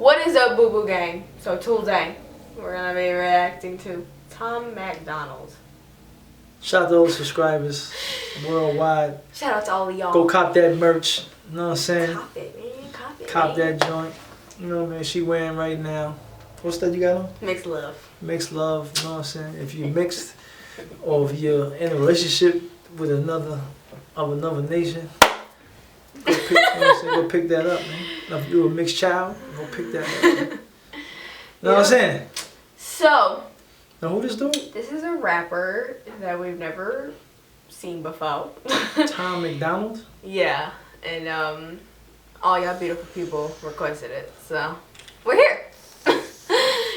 What is up, Boo Boo Gang? So today, we're gonna be reacting to Tom Macdonald. Shout out to all the subscribers worldwide. Shout out to all of y'all. Go cop that merch. You know what I'm saying? Cop it, man. Cop it. Cop that joint. You know what I mean? She wearing right now. What's that you got on? Mixed love. Mixed love. You know what I'm saying? If you're mixed, or if you're in a relationship with another nation, go pick, you know what I'm saying? Go pick that up, man. Now, if you're a mixed child, go pick that up. Man. You know what I'm saying? So, now who this dude? this is a rapper that we've never seen before. Tom Macdonald? Yeah, and all y'all beautiful people requested it, so we're here.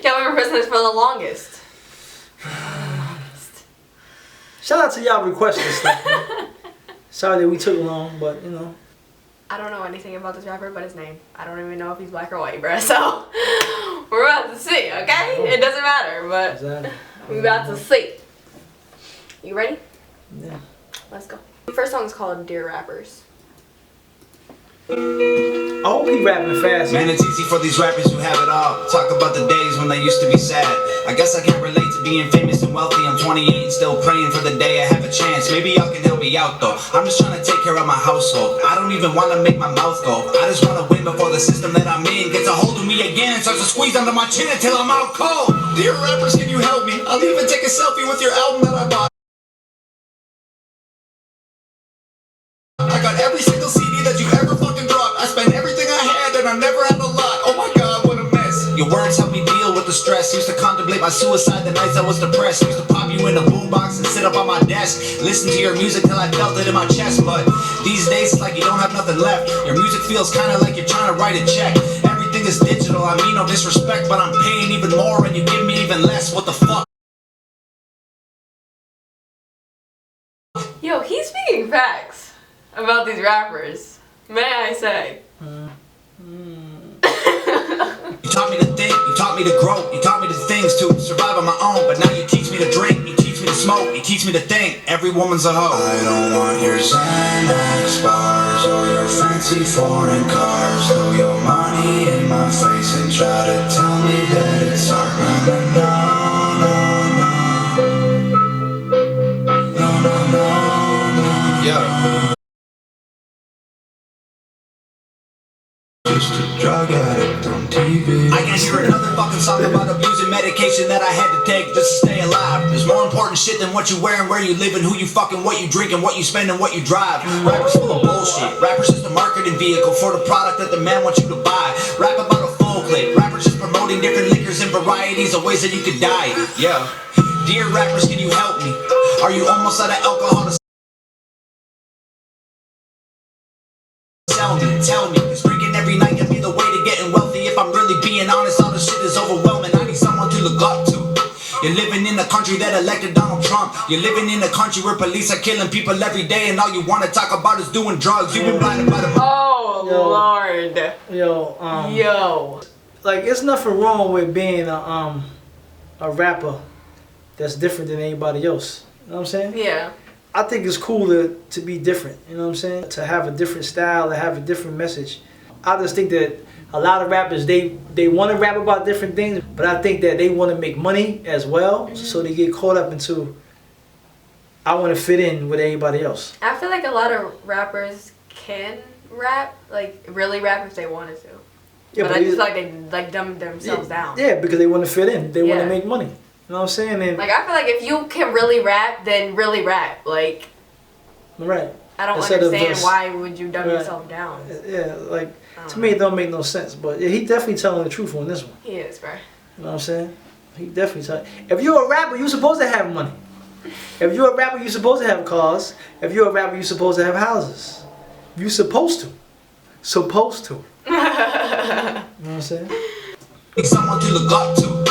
Y'all been requesting this for the longest. Shout out to y'all requesting this stuff, man. Sorry that we took long, but you know. I don't know anything about this rapper but his name. I don't even know if he's black or white, bruh, so we're about to see, okay? It doesn't matter, but Exactly. we're about to see. You ready? Yeah. Let's go. The first song is called Dear Rappers. I hope he rapping fast. Man, it's easy for these rappers who have it all. Talk about the days when they used to be sad. I guess I can't relate to being famous and wealthy. I'm 28 and still praying for the day I have a chance. Maybe y'all can help me out though. I'm just trying to take care of my household. I don't even want to make my mouth go. I just want to win before the system that I'm in gets a hold of me again and starts to squeeze under my chin until I'm out cold. Dear rappers, can you help me? I'll even take a selfie with your album that I bought. I got every single CD that you ever fucking dropped. I spent everything I had and I never had a lot. Oh my god, what a mess. Your words help me deal with the stress. Used to contemplate my suicide the nights I was depressed. Used to pop you in a boombox and sit up on my desk. Listen to your music till I felt it in my chest. But these days it's like you don't have nothing left. Your music feels kinda like you're trying to write a check. Everything is digital, I mean no disrespect, but I'm paying even more and you give me even less. What the fuck? Yo, he's speaking facts about these rappers, may I say. You taught me to think, you taught me to grow, you taught me the things to survive on my own. But now you teach me to drink, you teach me to smoke, you teach me to think. Every woman's a hoe. I don't want your Xanax bars or your fancy foreign cars. Throw your money in my face and try to tell me that it's art. No, no, no, no, no, no, no. Yeah. Just a drug addict on TV. I can't hear another fucking song about abusing medication that I had to take just to stay alive. There's more important shit than what you wear and where you live and who you fucking, what you drink and what you spend and what you drive. Rappers full of bullshit. Rappers just a marketing vehicle for the product that the man wants you to buy. Rap about a full clip. Rappers just promoting different liquors and varieties of ways that you could die. Yeah. Dear rappers, can you help me? Are you almost out of alcohol to tell me, cause drinking every night can be the way to getting wealthy. If I'm really being honest, all this shit is overwhelming. I need someone to look up to. You're living in a country that elected Donald Trump. You're living in a country where police are killing people every day and all you want to talk about is doing drugs. You've been blinded by the... Oh, Yo, Lord. Yo, like, it's nothing wrong with being a rapper that's different than anybody else. You know what I'm saying? Yeah. I think it's cool to be different, you know what I'm saying? To have a different style, to have a different message. I just think that a lot of rappers, they want to rap about different things, but I think that they want to make money as well, so they get caught up into, I want to fit in with everybody else. I feel like a lot of rappers can rap, like really rap if they wanted to. Yeah, but I just feel like they like dumb themselves down. Yeah, because they want to fit in. They want to make money. You know what I'm saying? And like, I feel like if you can really rap, then really rap. Like, right. I don't understand why would you dumb yourself down. Yeah, like, to me it don't make no sense. But yeah, he definitely telling the truth on this one. He is, bro. You know what I'm saying? He definitely telling. If you're a rapper, you're supposed to have money. If you're a rapper, you're supposed to have cars. If you're a rapper, you're supposed to have houses. You're supposed to. Supposed to. You know what I'm saying? Someone to look up to.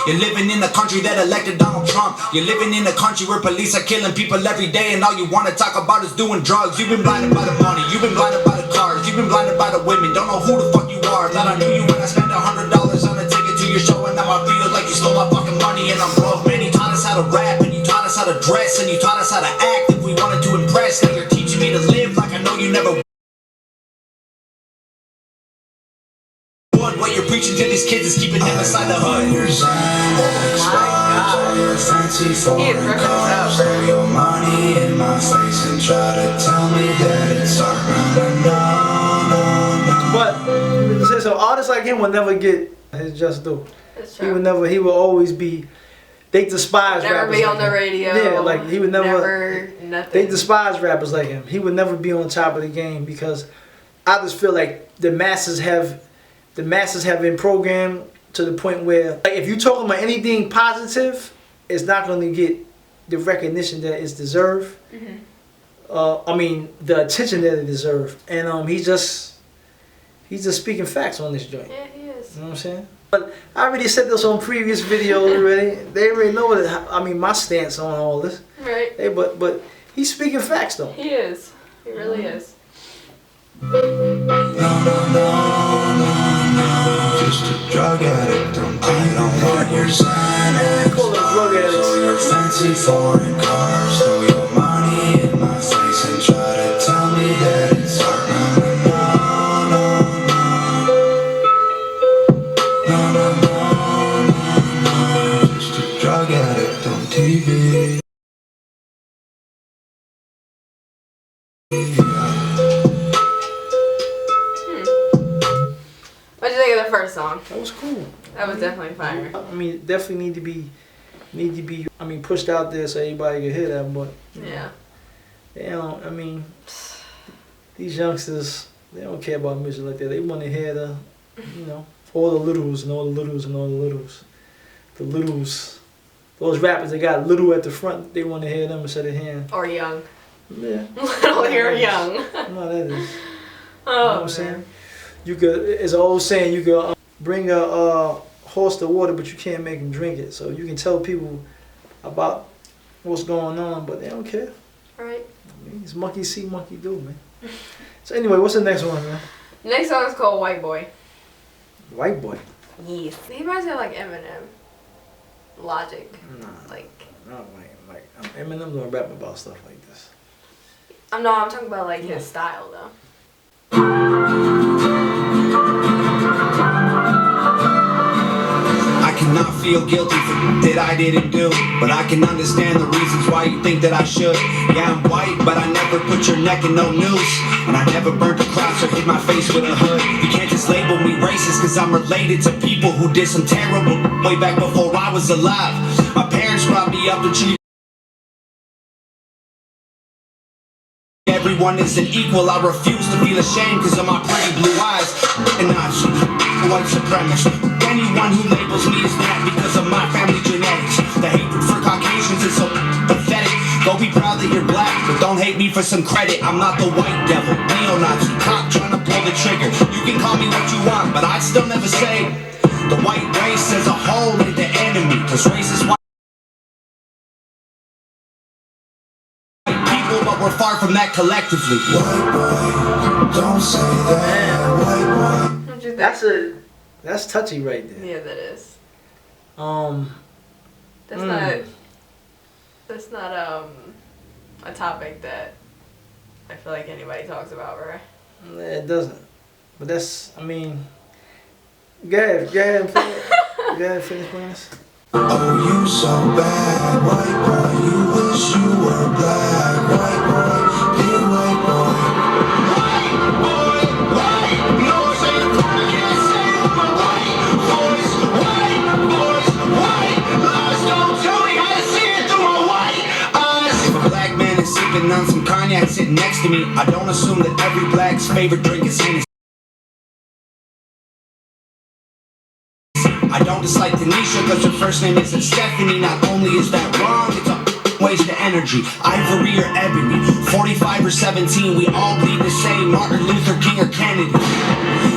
You're living in a country that elected Donald Trump. You're living in a country where police are killing people every day and all you want to talk about is doing drugs. You've been blinded by the money, you've been blinded by the cars, you've been blinded by the women. Don't know who the fuck you are. Thought I knew you when I spent $100 on a ticket to your show and now I feel like you stole my fucking money and I'm broke. Man, you taught us how to rap and you taught us how to dress and you taught us how to act if we wanted to impress. Now you're teaching me to live like I know you never wood. What you're preaching to these kids is keeping them inside the hood. He is ripping this up. Throw your money in my face and try to tell me that it's art. But so artists like him will never get his just due. That's He true. would never. He will always be. They despise Never rappers be like on the him. radio. Yeah, like he would Never nothing. They despise rappers like him. He would never be on top of the game because I just feel like the masses have been programmed to the point where like, if you're talking about anything positive, it's not going to get the recognition that it's deserved. Mm-hmm. I mean, the attention that it deserves. And he's just speaking facts on this joint. Yeah, he is. You know what I'm saying? But I already said this on previous videos already. They already know what I mean, my stance on all this. Right. Hey, but he's speaking facts though. He is. He really is. Just a drug addict. I don't want your Xanax. Call them drug addicts. Throw your fancy foreign cars. Throw your money in my face and try to tell me that it's art. No. Just a drug addict on TV. What'd you think of the first song? That was cool. That was definitely fire. I mean, definitely need to be. I mean, pushed out there so everybody can hear that. But Yeah. you know, I mean, these youngsters, they don't care about music like that. They want to hear the, you know, all the littles and all the littles and all the littles, the littles. Those rappers that got little at the front, they want to hear them instead of hearing. Or young. Yeah. Little or young. No, that is. You know Oh, what I'm saying? You could, it's an old saying, you could bring a horse to water, but you can't make him drink it. So you can tell people about what's going on, but they don't care. Right. I mean, it's monkey see, monkey do, man. So anyway, what's the next one, man? Next song is called Whiteboy. Whiteboy. Yes. He reminds me of like Eminem. Logic. Nah, Like, not like Eminem don't rap about stuff like this. I'm talking about like his style though. I cannot feel guilty for that I didn't do, but I can understand the reasons why you think that I should. Yeah, I'm white, but I never put your neck in no noose, and I never burnt a cross or hit my face with a hood. You can't just label me racist, cause I'm related to people who did some terrible way back before I was alive. My parents brought me up to treat everyone is an equal. I refuse to feel ashamed cause of my pretty blue eyes. And Nazi, white supremacist, anyone who labels me as that because of my family genetics. The hatred for Caucasians is so pathetic. Go be proud that you're black, but don't hate me for some credit. I'm not the white devil, neo-Nazi, cop trying to pull the trigger. You can call me what you want, but I'd still never say the white race as a whole is the enemy. Cause race is white people, but we're far from that collectively. White boy, don't say that. White boy. What'd you think? That's touchy right there. Yeah, that is. That's not a topic that I feel like anybody talks about, right? It doesn't. But that's, I mean, go ahead and play it. Go ahead and finish playing this. Oh, you so bad, white boy. You wish you were black, white boy. Dear white boy. White boy, white. No, say the corner, can't say with my white voice. White voice, white. Lies don't tell me how to see it through my white eyes. If a black man is sipping on some cognac sitting next to me, I don't assume that every black's favorite drink is Hennessy. I don't dislike Tanisha cause her first name isn't Stephanie. Not only is that wrong, it's a waste of energy. Ivory or ebony, 45 or 17, we all bleed the same. Martin Luther King or Kennedy.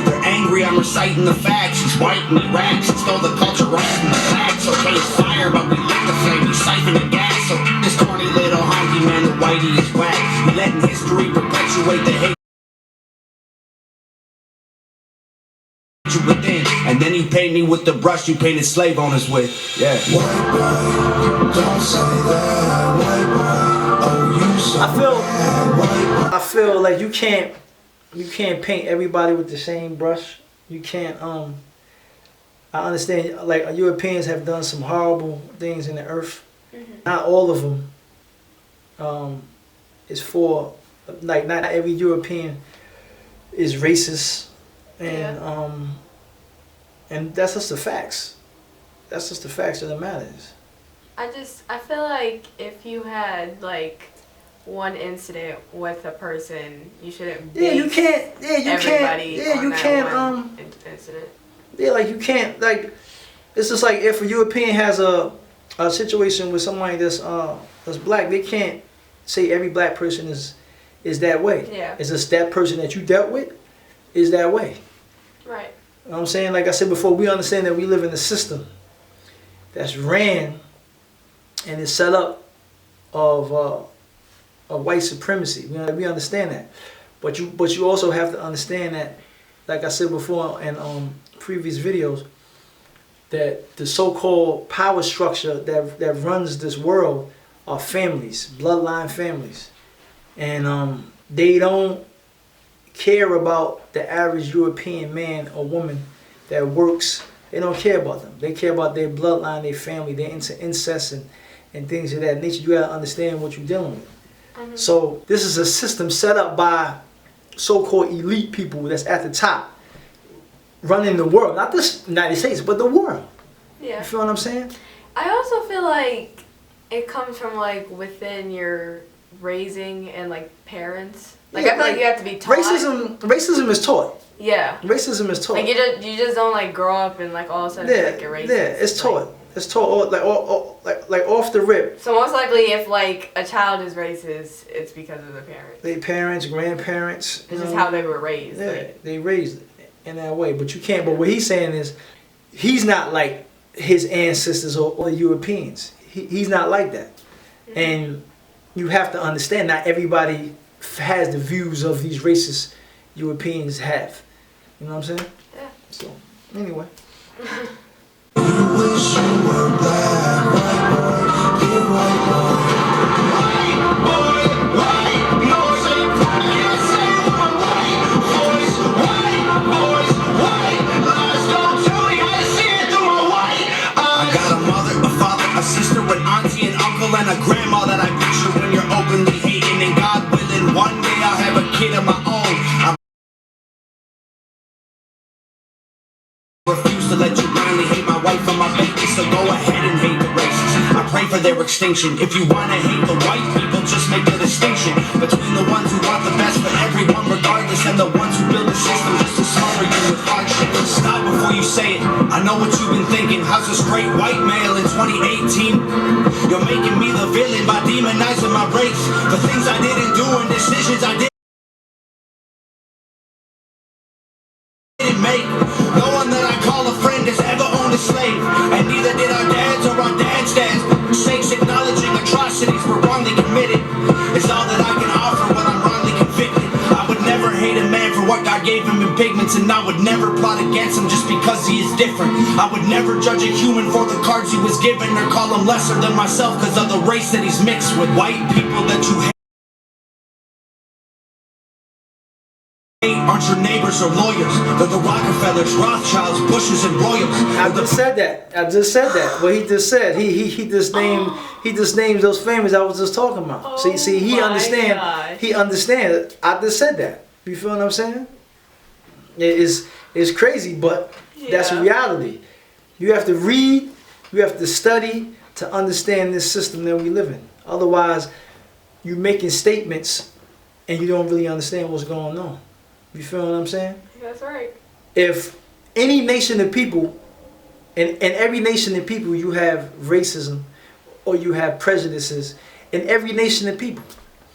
They're angry, I'm reciting the facts. He's white and he raps, he stole the culture right from the facts. Okay, it's fire, but we lit the flame, we siphon the gas. So this corny little honky man, the whitey is whack. We letting history perpetuate the hate within, and then you paint me with the brush you painted slave owners with. Yeah. White boy, don't say that. White boy, oh you so I feel like you can't paint everybody with the same brush. You can't. I understand. Like Europeans have done some horrible things in the earth. Not all of them. Is for like not every European is racist, and that's just the facts. That's just the facts of the matters. I feel like if you had like one incident with a person, you shouldn't base you can't. Yeah, you everybody can't. Yeah, on you that can't. one incident. Yeah, like you can't. Like it's just like if a European has a situation with somebody that's black, they can't say every black person is that way. Yeah. It's just that person that you dealt with is that way. Right. You know what I'm saying? Like I said before, we understand that we live in a system that's ran and is set up of white supremacy. We understand that. But you also have to understand that, like I said before in previous videos, that the so-called power structure that runs this world are families, bloodline families. And they don't care about the average European man or woman that works. They don't care about them. They care about their bloodline, their family, their incest and things of that nature. You gotta understand what you're dealing with. So this is a system set up by so-called elite people that's at the top, running the world. Not this United States, but the world. Yeah. You feel what I'm saying? I also feel like it comes from like within your raising and like parents. Like I feel like you have to be taught. Racism is taught. Yeah. Racism is taught. Like you just don't like grow up and like all of a sudden like you're racist. Yeah, it's taught. Like, it's taught like off the rip. So most likely if like a child is racist, it's because of the parents. Their parents, grandparents. It's just how they were raised. Yeah, like. they raised in that way. But you can't, but what he's saying is he's not like his ancestors or Europeans. He's not like that. And you have to understand not everybody has the views of these racist Europeans have. You know what I'm saying? Yeah. So, anyway. And a grandma that I picture when you're openly hating, and God willing, one day I'll have a kid of my own. I refuse to let you blindly hate my wife and my baby, so go ahead and hate the races. I pray for their extinction. If you wanna hate the white people, just make a distinction between the ones who want the best for everyone regardless, and the ones who build a system just to smother you with hardship. Stop before you say it. I know what you've been thinking. How's this great white male in 2018? You're making me the villain by demonizing my race for things I didn't do and decisions I didn't make. No one that I call a friend has ever owned a slave, and neither did our dads or our dads' dads. Sakes acknowledging atrocities were wrongly committed is all that I can offer when I'm wrongly convicted. I would never hate a man for what God gave him in pigments, and I would never plot against him just because he is different. I would never judge a human for the cards he was given, or call him lesser than myself because of the race that he's mixed with. White people that you hate aren't your neighbors or lawyers. They're the Rockefellers, Rothschilds, Bushes, and Royals. I just said that. What he just said. He just named those families I was just talking about. Oh see, he understand. gosh. He understands. I just said that. You feel what I'm saying? It's crazy, but that's reality. You have to read. You have to study to understand this system that we live in. Otherwise, you're making statements and you don't really understand what's going on. You feel what I'm saying? That's right. If any nation of people, in every nation of people, you have racism or you have prejudices in every nation of people.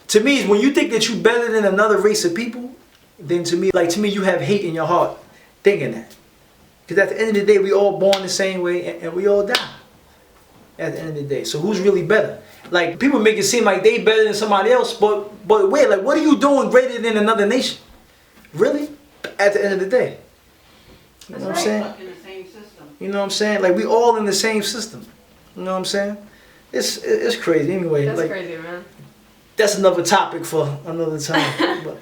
To me, when you think that you're better than another race of people, then to me, you have hate in your heart thinking that. Because at the end of the day, we all born the same way and we all die at the end of the day. So who's really better? Like, people make it seem like they better than somebody else, but wait, like, what are you doing greater than another nation? Really? At the end of the day. You know what I'm saying? You know what I'm saying? Like, we all in the same system. You know what I'm saying? It's crazy. Anyway, That's like, crazy, man. that's another topic for another time. But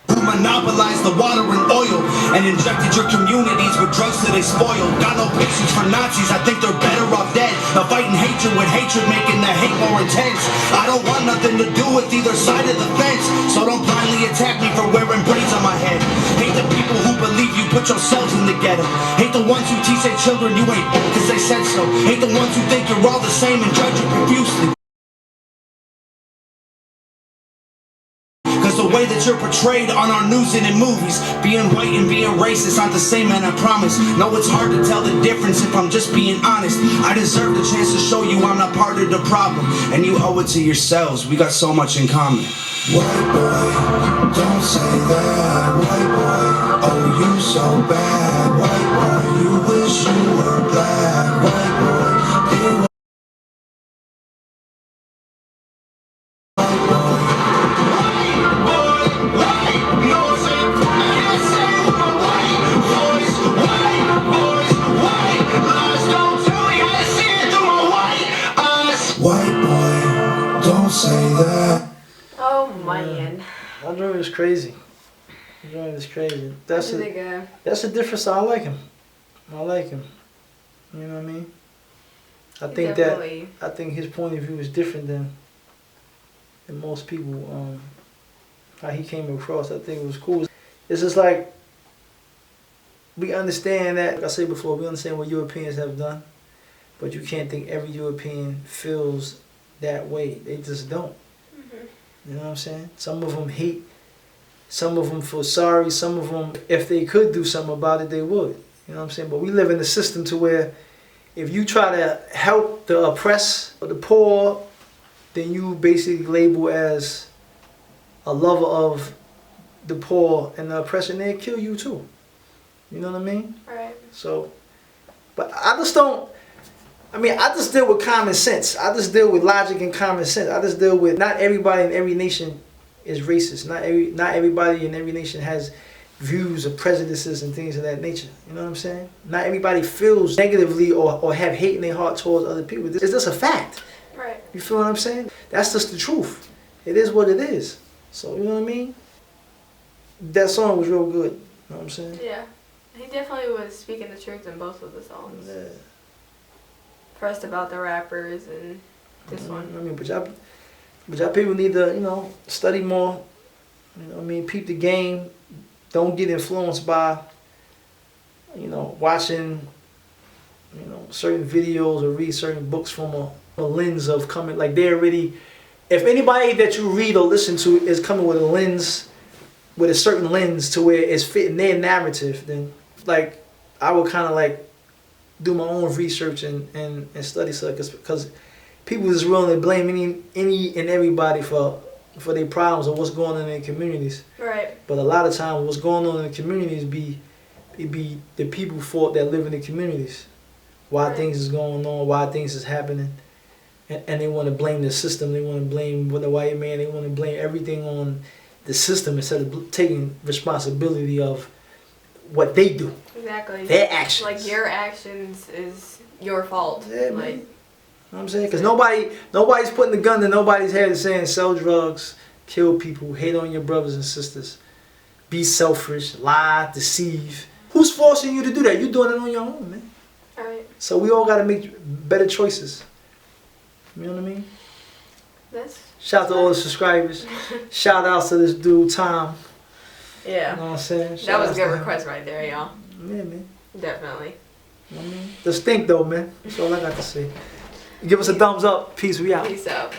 Who monopolized the water and oil and injected your communities with drugs till they spoil. Got no patience for Nazis, I think they're better off dead. Now fighting hatred with hatred, making the hate more intense. I don't want nothing to do with either side of the fence, so don't blindly attack me for wearing braids on my head. Hate the people who believe you put yourselves in the ghetto. Hate the ones who teach their children you ain't cause they said so. Hate the ones who think you're all the same and judge you profusely. The way that you're portrayed on our news and in movies, being white and being racist aren't the same, man, I promise. No, it's hard to tell the difference if I'm just being honest. I deserve the chance to show you I'm not part of the problem, and you owe it to yourselves. We got so much in common. White boy, don't say that. White boy, oh you so bad. White boy, you wish you were black. White boy, say that. Oh man. That joint is crazy. That joint is crazy. That's a difference. I like him. I like him. You know what I mean? I think his point of view is different than most people. How he came across, I think it was cool. It's just like we understand that, like I said before, we understand what Europeans have done, but you can't think every European feels that way. They just don't. You know what I'm saying? Some of them hate, some of them feel sorry, some of them, if they could do something about it, they would. You know what I'm saying? But we live in a system to where if you try to help the oppressed or the poor, then you basically label as a lover of the poor and the oppressed, and they'll kill you too. You know what I mean? Right. So, but I just don't, I just deal with common sense. I just deal with logic and common sense. I just deal with, not everybody in every nation is racist. Not everybody in every nation has views or prejudices and things of that nature. You know what I'm saying? Not everybody feels negatively or have hate in their heart towards other people. It's just a fact. Right. You feel what I'm saying? That's just the truth. It is what it is. So, you know what I mean? That song was real good. You know what I'm saying? Yeah. He definitely was speaking the truth in both of the songs. Yeah. Pressed about the rappers and this one. I mean, but y'all people need to, you know, study more. You know what I mean? Peep the game. Don't get influenced by, you know, watching, you know, certain videos or read certain books from a lens of coming, like they're already, if anybody that you read or listen to is coming with a lens, with a certain lens to where it's fitting their narrative, then like I would kind of like do my own research and study stuff, because people is willing to blame any and everybody for their problems or what's going on in their communities. Right. But a lot of times what's going on in the communities be the people fault that live in the communities. Why right. things is going on, why things is happening. And they want to blame the system, they want to blame the white man, they want to blame everything on the system instead of taking responsibility of what they do. Exactly. Their actions. Like your actions is your fault. Yeah, like, man. You know what I'm saying? Because nobody's putting the gun to nobody's head and saying sell drugs, kill people, hate on your brothers and sisters, be selfish, lie, deceive. Who's forcing you to do that? You're doing it on your own, man. Alright. So we all got to make better choices. You know what I mean? Shout out to all the subscribers. Shout out to this dude, Tom. Yeah. You know what I'm saying? That was a good request right there, y'all. Yeah, man. Definitely. You know what I mean? Just think though, man. That's all I got to say. Give us a thumbs up. Peace. We out. Peace out.